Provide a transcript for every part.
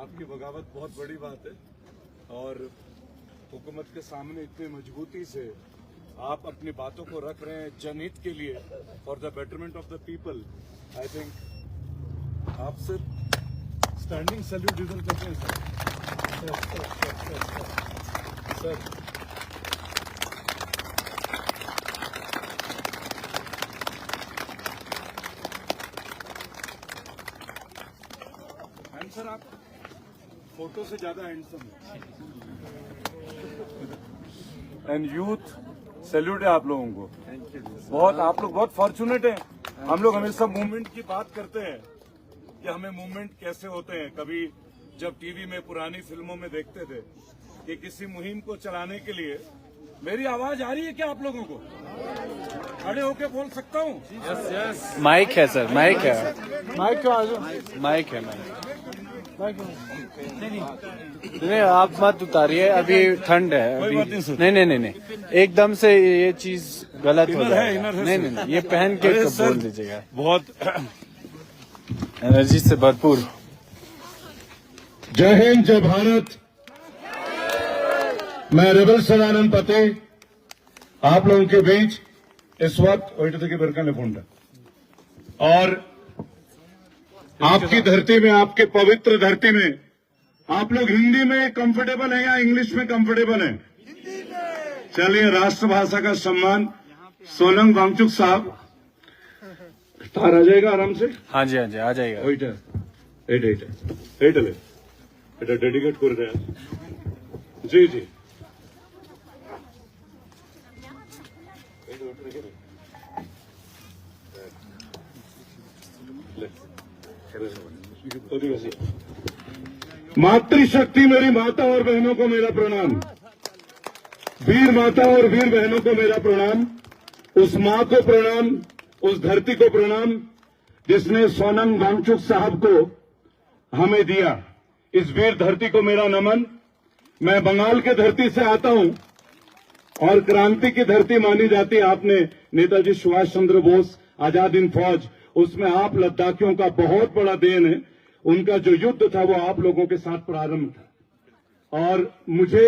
आपकी बगावत बहुत बड़ी बात है और हुकूमत के सामने इतनी मजबूती से आप अपनी बातों को रख रहे हैं जनहित के लिए, for the betterment of the people. I think आपसे स्टैंडिंग सैल्यूट डिजर्व करते हैं सर। सर आप फोटो से ज्यादा हैंडसम है एंड यूथ सैल्यूट है आप लोगों को। बहुत आप लोग बहुत फॉर्चुनेट हैं। हम लोग हमेशा मूवमेंट की बात करते हैं कि हमें मूवमेंट कैसे होते हैं। कभी जब टीवी में पुरानी फिल्मों में देखते थे कि किसी मुहिम को चलाने के लिए, मेरी आवाज आ रही है क्या आप लोगों को? खड़े होके बोल सकता हूँ? यस माइक है सर, माइक है। माइक क्यों आ जाओ? माइक है नहीं, आप मत उतारिए, अभी ठंड है अभी। नहीं, एकदम से ये चीज गलत हो जाएगा। नहीं, ये पहन के बोल दीजिएगा। बहुत एनर्जी से भरपूर। जय हिंद, जय भारत। मैं रेबल सदानंद पते आप लोगों के बीच इस वक्त के बरकने फुंडा और आपकी धरती में, आपके पवित्र धरती में आप लोग हिंदी में कंफर्टेबल हैं या इंग्लिश में कंफर्टेबल हैं? चलिए, राष्ट्रभाषा का सम्मान सोनम वांगचुक साहब। तार आ जाएगा आराम से? हाँ जी आ जाएगा। এটা ডেডিকেট করে দেয়। জি मातृशक्ति मेरी माता और बहनों को मेरा प्रणाम। वीर माता और वीर बहनों को मेरा प्रणाम। उस मां को प्रणाम, उस धरती को प्रणाम जिसने सोनम वांगचुक साहब को हमें दिया। इस वीर धरती को मेरा नमन। मैं बंगाल के धरती से आता हूं और क्रांति की धरती मानी जाती है। आपने नेताजी सुभाष चंद्र बोस, आजाद हिंद फौज, उसमें आप लद्दाखियों का बहुत बड़ा देन है। उनका जो युद्ध था वो आप लोगों के साथ प्रारंभ था। और मुझे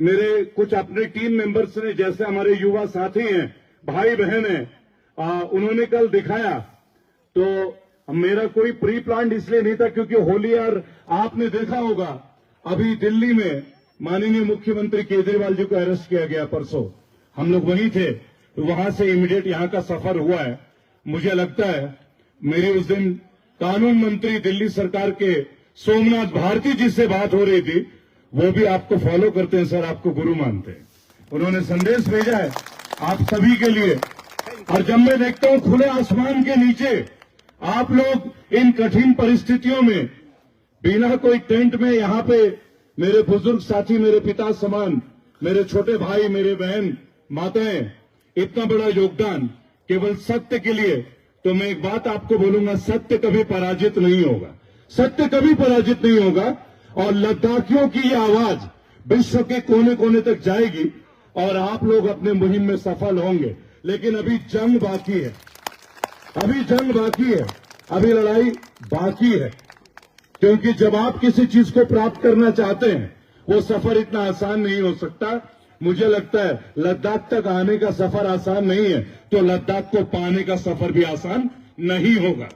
मेरे कुछ अपने टीम मेंबर्स ने, जैसे हमारे युवा साथी हैं, भाई बहन हैं, उन्होंने कल दिखाया। तो मेरा कोई प्री प्लान इसलिए नहीं था क्योंकि होलियर आपने देखा होगा अभी दिल्ली में माननीय मुख्यमंत्री केजरीवाल जी को अरेस्ट किया गया परसों। हम लोग वहीं थे, तो वहां से इमीडिएट यहां का सफर हुआ है। मुझे लगता है मेरी उस दिन कानून मंत्री दिल्ली सरकार के सोमनाथ भारती जी से बात हो रही थी। वो भी आपको फॉलो करते हैं सर, आपको गुरु मानते हैं। उन्होंने संदेश भेजा है आप सभी के लिए। और जब मैं देखता हूं खुले आसमान के नीचे आप लोग इन कठिन परिस्थितियों में बिना कोई टेंट में, यहां पे मेरे बुजुर्ग साथी, मेरे पिता समान, मेरे छोटे भाई, मेरे बहन, माताएं, इतना बड़ा योगदान केवल सत्य के लिए। तो मैं एक बात आपको बोलूंगा, सत्य कभी पराजित नहीं होगा। सत्य कभी पराजित नहीं होगा और लद्दाखियों की ये आवाज विश्व के कोने कोने तक जाएगी और आप लोग अपने मुहिम में सफल होंगे। लेकिन अभी जंग बाकी है, अभी जंग बाकी है, अभी लड़ाई बाकी है। क्योंकि जब आप किसी चीज को प्राप्त करना चाहते हैं वो सफर इतना आसान नहीं हो सकता। मुझे लगता है लद्दाख तक आने का सफर आसान नहीं है, तो लद्दाख को पाने का सफर भी आसान नहीं होगा।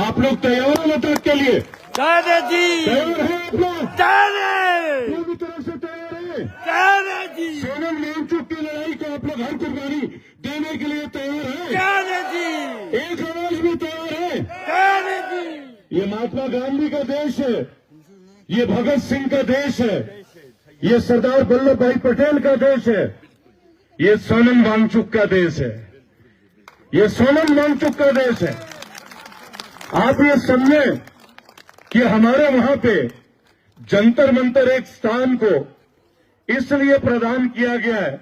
आप लोग तैयार हैं लद्दाख के लिए? तैयार है जी। तैयार हैं आप लोग? तैयार है। पूरी तरह से तैयार हैं? तैयार है जी। सोनम वांगचुक की लड़ाई को आप लोग हर कुर्बानी देने के लिए तैयार हैं? तैयार है जी। एक आवाज में तैयार है? तैयार है जी। ये महात्मा गांधी का देश है, ये भगत सिंह का देश है, ये सरदार वल्लभ भाई पटेल का देश है, ये सोनम वांगचुक का देश है, ये सोनम वांगचुक का देश है। आप ये समझे कि हमारे वहां पे जंतर मंतर एक स्थान को इसलिए प्रदान किया गया है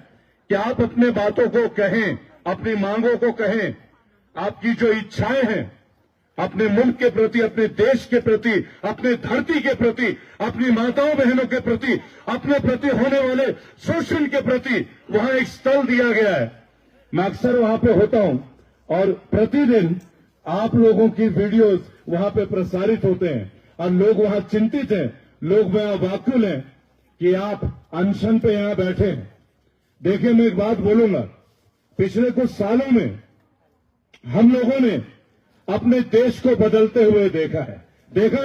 कि आप अपने बातों को कहें, अपनी मांगों को कहें, आपकी जो इच्छाएं हैं अपने मुल्क के प्रति, अपने देश के प्रति, अपने धरती के प्रति, अपनी माताओं बहनों के प्रति, अपने प्रति होने वाले शोषण के प्रति वहां एक स्थल दिया गया है। मैं अक्सर वहां पे होता हूं और प्रतिदिन आप लोगों की वीडियोस वहां पे प्रसारित होते हैं। और लोग वहां चिंतित हैं, लोग वहां व्याकुल हैं कि आप अनशन पे यहां बैठे हैं। देखिए, मैं एक बात बोलूंगा, पिछले कुछ सालों में हम लोगों ने अपने देश को बदलते हुए देखा है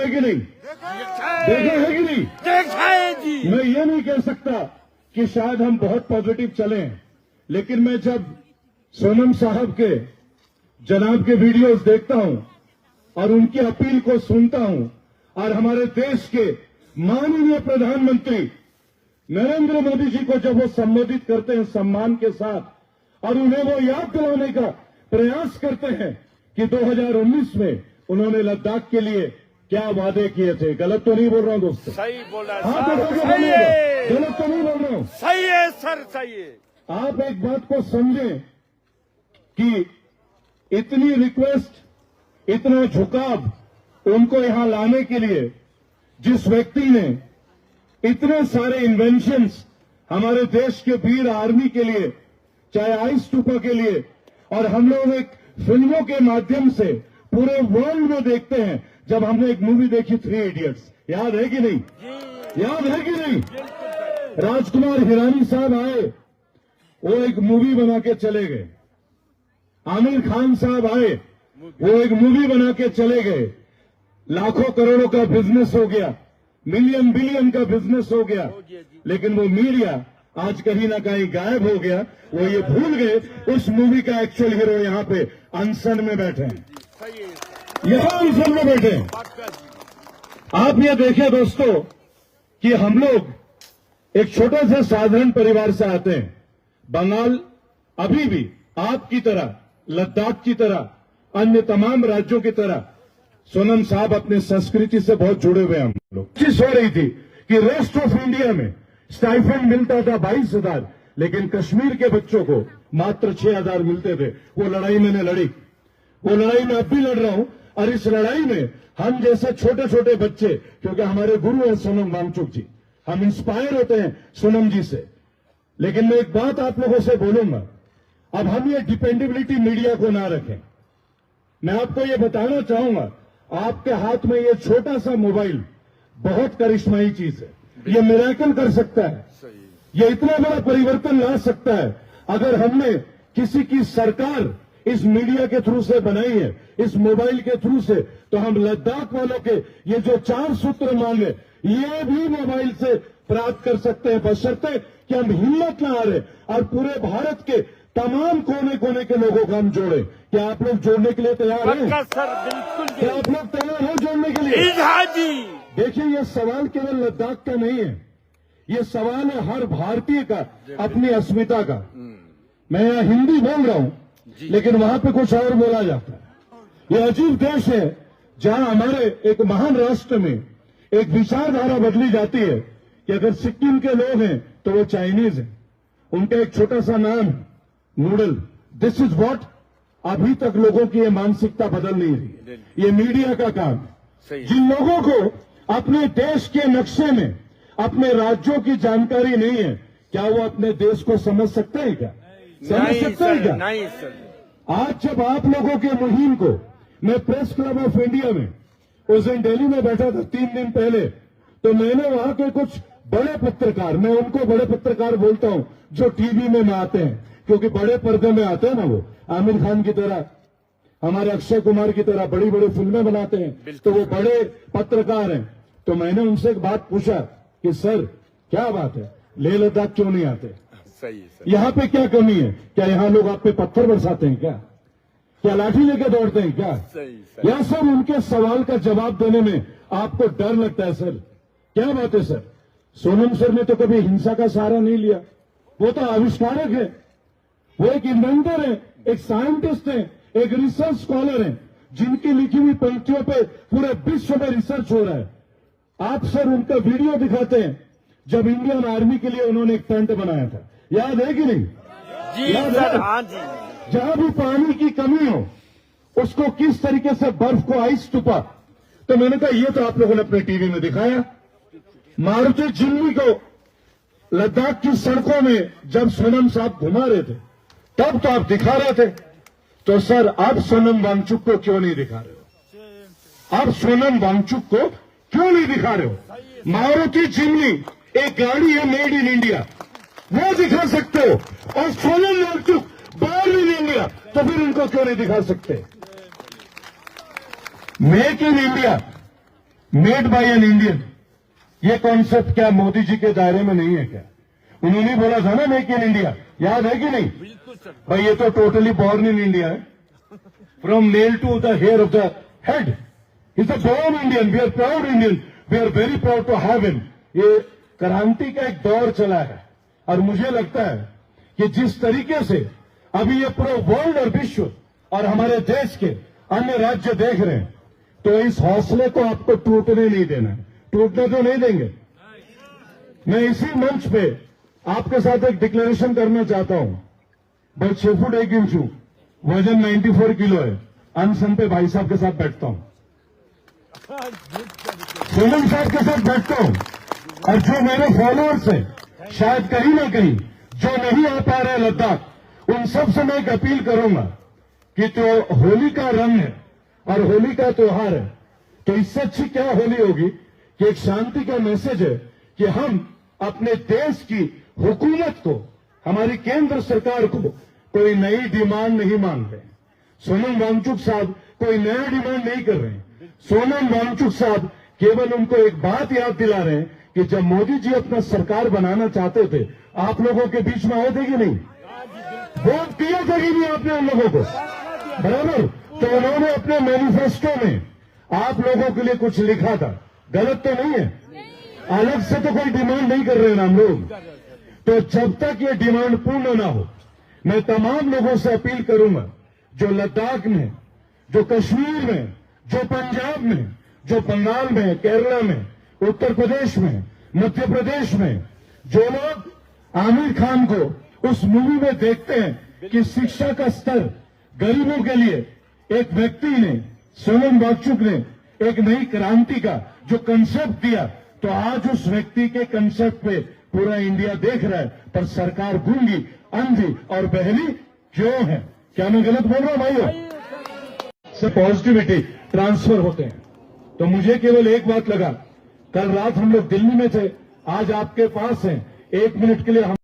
कि नहीं? देखा है कि नहीं? देखा है जी। मैं ये नहीं कह सकता कि शायद हम बहुत पॉजिटिव चले हैं, लेकिन मैं जब सोनम साहब के जनाब के वीडियोस देखता हूं और उनकी अपील को सुनता हूं और हमारे देश के माननीय प्रधानमंत्री नरेंद्र मोदी जी को जब वो संबोधित करते हैं सम्मान के साथ और उन्हें वो याद दिलाने का प्रयास करते हैं कि 2019 में उन्होंने लद्दाख के लिए क्या वादे किए थे। गलत तो नहीं बोल रहा हूं दोस्तों? सही बोला हाँ, सर, तो सही है, गलत तो नहीं बोल रहा हूं? सही है सर, सही है। आप एक बात को समझें कि इतनी रिक्वेस्ट, इतना झुकाव उनको यहां लाने के लिए, जिस व्यक्ति ने इतने सारे इन्वेंशंस हमारे देश के वीर आर्मी के लिए, चाहे आइस स्तूपा के लिए, और हम लोग एक फिल्मों के माध्यम से पूरे वर्ल्ड में देखते हैं। जब हमने एक मूवी देखी 3 इडियट्स, याद है कि नहीं? याद है कि नहीं? राजकुमार हिरानी साहब आए, वो एक मूवी बना के चले गए। आमिर खान साहब आए, वो एक मूवी बना के चले गए। लाखों करोड़ों का बिजनेस हो गया, मिलियन बिलियन का बिजनेस हो गया, लेकिन वो मीडिया आज कहीं ना कहीं गायब हो गया। वो ये भूल गए उस मूवी का एक्चुअल हीरो यहाँ पे अनशन में बैठे हैं, यहाँ अनशन में बैठे हैं। आप ये देखिए दोस्तों कि हम लोग एक छोटे से साधारण परिवार से आते हैं। बंगाल अभी भी आपकी तरह, लद्दाख की तरह, अन्य तमाम राज्यों की तरह सोनम साहब अपने संस्कृति से बहुत जुड़े हुए हैं। हम लोग कोशिश हो रही थी कि रेस्ट ऑफ इंडिया में स्टाइफंड मिलता था 22,000, लेकिन कश्मीर के बच्चों को मात्र 6,000 मिलते थे। वो लड़ाई मैंने लड़ी, वो लड़ाई मैं अब भी लड़ रहा हूं, और इस लड़ाई में हम जैसे छोटे छोटे बच्चे, क्योंकि हमारे गुरु हैं सोनम वांगचुक जी, हम इंस्पायर होते हैं सोनम जी से। लेकिन मैं एक बात आप लोगों से बोलूंगा, अब हम ये डिपेंडेबिलिटी मीडिया को ना रखें। मैं आपको ये बताना चाहूंगा, आपके हाथ में ये छोटा सा मोबाइल बहुत करिश्माई चीज है। ये मिरेकल कर सकता है, ये इतना बड़ा परिवर्तन ला सकता है। अगर हमने किसी की सरकार इस मीडिया के थ्रू से बनाई है, इस मोबाइल के थ्रू से, तो हम लद्दाख वालों के ये जो 4 सूत्र मांगे, ये भी मोबाइल से प्राप्त कर सकते हैं, बशर्ते कि हम हिम्मत ना हारे और पूरे भारत के तमाम कोने कोने के लोगों को हम जोड़े। क्या आप लोग जोड़ने के लिए तैयार हैं? सर बिल्कुल। क्या आप लोग तैयार हैं जोड़ने के लिए? जी। देखिए, ये सवाल केवल लद्दाख का नहीं है, ये सवाल है हर भारतीय का, अपनी अस्मिता का। मैं यहाँ हिंदी बोल रहा हूं, लेकिन वहां पे कुछ और बोला जाता है। ये अजीब देश है जहां हमारे एक महान राष्ट्र में एक विचारधारा बदली जाती है कि अगर सिक्किम के लोग हैं तो वो चाइनीज हैं, उनका एक छोटा सा नाम नूडल। दिस इज व्हाट, अभी तक लोगों की ये मानसिकता बदल नहीं रही। ये मीडिया का काम है। जिन लोगों को अपने देश के नक्शे में अपने राज्यों की जानकारी नहीं है, क्या वो अपने देश को समझ सकते हैं? क्या समझ सकते हैं? क्या नहीं सर। आज जब आप लोगों के मुहिम को, मैं प्रेस क्लब ऑफ इंडिया में उस दिन दिल्ली में बैठा था 3 दिन पहले, तो मैंने वहां के कुछ बड़े पत्रकार, मैं उनको बड़े पत्रकार बोलता हूं जो टीवी में आते हैं, क्योंकि बड़े पर्दे में आते हैं ना, वो आमिर खान की तरह, हमारे अक्षय कुमार की तरह बड़ी बड़ी फिल्में बनाते हैं, तो वो बड़े पत्रकार हैं। तो मैंने उनसे एक बात पूछा कि सर क्या बात है, लेह लद्दाख क्यों नहीं आते? सही है। यहाँ पे क्या कमी है? क्या यहाँ लोग आप पे पत्थर बरसाते हैं? क्या लाठी लेके दौड़ते हैं? क्या सही। या सर उनके सवाल का जवाब देने में आपको डर लगता है? सर क्या बात है सर? सोनम सर ने तो कभी हिंसा का सहारा नहीं लिया, वो तो आविष्कारक है, वो एक इन्वेंटर है, एक साइंटिस्ट है, एक रिसर्च स्कॉलर है, जिनकी लिखी हुई पंक्तियों पे पूरे विश्व में रिसर्च हो रहा है। आप सर उनका वीडियो दिखाते हैं जब इंडियन आर्मी के लिए उन्होंने एक टेंट बनाया था, याद है कि नहीं? जी सर, हाँ जी। जहां भी पानी की कमी हो उसको किस तरीके से बर्फ को आइस टुपा, तो मैंने कहा ये तो आप लोगों ने अपने टीवी में दिखाया। मारुति जिम्नी को लद्दाख की सड़कों में जब सोनम साहब घुमा रहे थे तब तो आप दिखा रहे थे, तो सर आप सोनम वांगचुक को क्यों नहीं दिखा रहे हो? आप सोनम वांगचुक को क्यों नहीं दिखा रहे हो? मारुति चिमनी एक गाड़ी है मेड इन इंडिया, वो दिखा सकते हो, और Sonam Wangchuk born in India, तो फिर उनको क्यों नहीं दिखा सकते? Make in India, made by an Indian, ये कॉन्सेप्ट क्या मोदी जी के दायरे में नहीं है क्या? उन्होंने बोला था ना मेक इन इंडिया, याद है कि नहीं? भाई ये तो टोटली बॉर्न इन इंडिया है, from nail to the hair of the head, is a born Indian, we are proud Indian, we are very proud to have him. ये क्रांति का एक दौर चला है, और मुझे लगता है कि जिस तरीके से अभी ये पूरा वर्ल्ड और विश्व और हमारे देश के अन्य राज्य देख रहे हैं, तो इस हौसले को आपको टूटने नहीं देना है, टूटने तो नहीं देंगे। मैं इसी मंच पे आपके साथ एक डिक्लेरेशन करना चाहता हूं। भाई 6 फुट 1 इंच हूं, वजन 94 किलो है, अनशन पे भाई साहब के साथ बैठता हूं, सोनम साहब के साथ बैठता हूं, और जो मेरे फॉलोअर्स हैं शायद कहीं ना कहीं जो नहीं आ पा रहे लद्दाख, उन सब से मैं एक अपील करूंगा कि तो होली का रंग है और होली का त्योहार है, तो इससे अच्छी क्या होली होगी कि एक शांति का मैसेज है कि हम अपने देश की हुकूमत को, हमारी केंद्र सरकार को कोई नई डिमांड नहीं मांग रहे। सोनम वांगचुक साहब कोई नया डिमांड नहीं कर रहे हैं। सोनम वांगचुक साहब केवल उनको एक बात याद दिला रहे हैं कि जब मोदी जी अपना सरकार बनाना चाहते थे, आप लोगों के बीच में आए थे कि नहीं? वोट दिया था कि नहीं आपने उन लोगों को? बराबर। तो उन्होंने अपने मैनिफेस्टो में आप लोगों के लिए कुछ लिखा था, गलत तो नहीं है? अलग से तो कोई डिमांड नहीं कर रहे ना हम लोग। तो जब तक ये डिमांड पूर्ण ना हो, मैं तमाम लोगों से अपील करूंगा, जो लद्दाख में, जो कश्मीर में, जो पंजाब में, जो बंगाल में, केरला में, उत्तर प्रदेश में, मध्य प्रदेश में, जो लोग आमिर खान को उस मूवी में देखते हैं कि शिक्षा का स्तर गरीबों के लिए एक व्यक्ति ने, सोनम वांगचुक ने एक नई क्रांति का जो कंसेप्ट दिया, तो आज उस व्यक्ति के कंसेप्ट पे पूरा इंडिया देख रहा है, पर सरकार गूंगी, अंधी और बहली क्यों है? क्या मैं गलत बोल रहा हूं भाइयों? से पॉजिटिविटी ट्रांसफर होते हैं। तो मुझे केवल एक बात लगा, कल रात हम लोग दिल्ली में थे, आज आपके पास हैं, 1 मिनट के लिए हम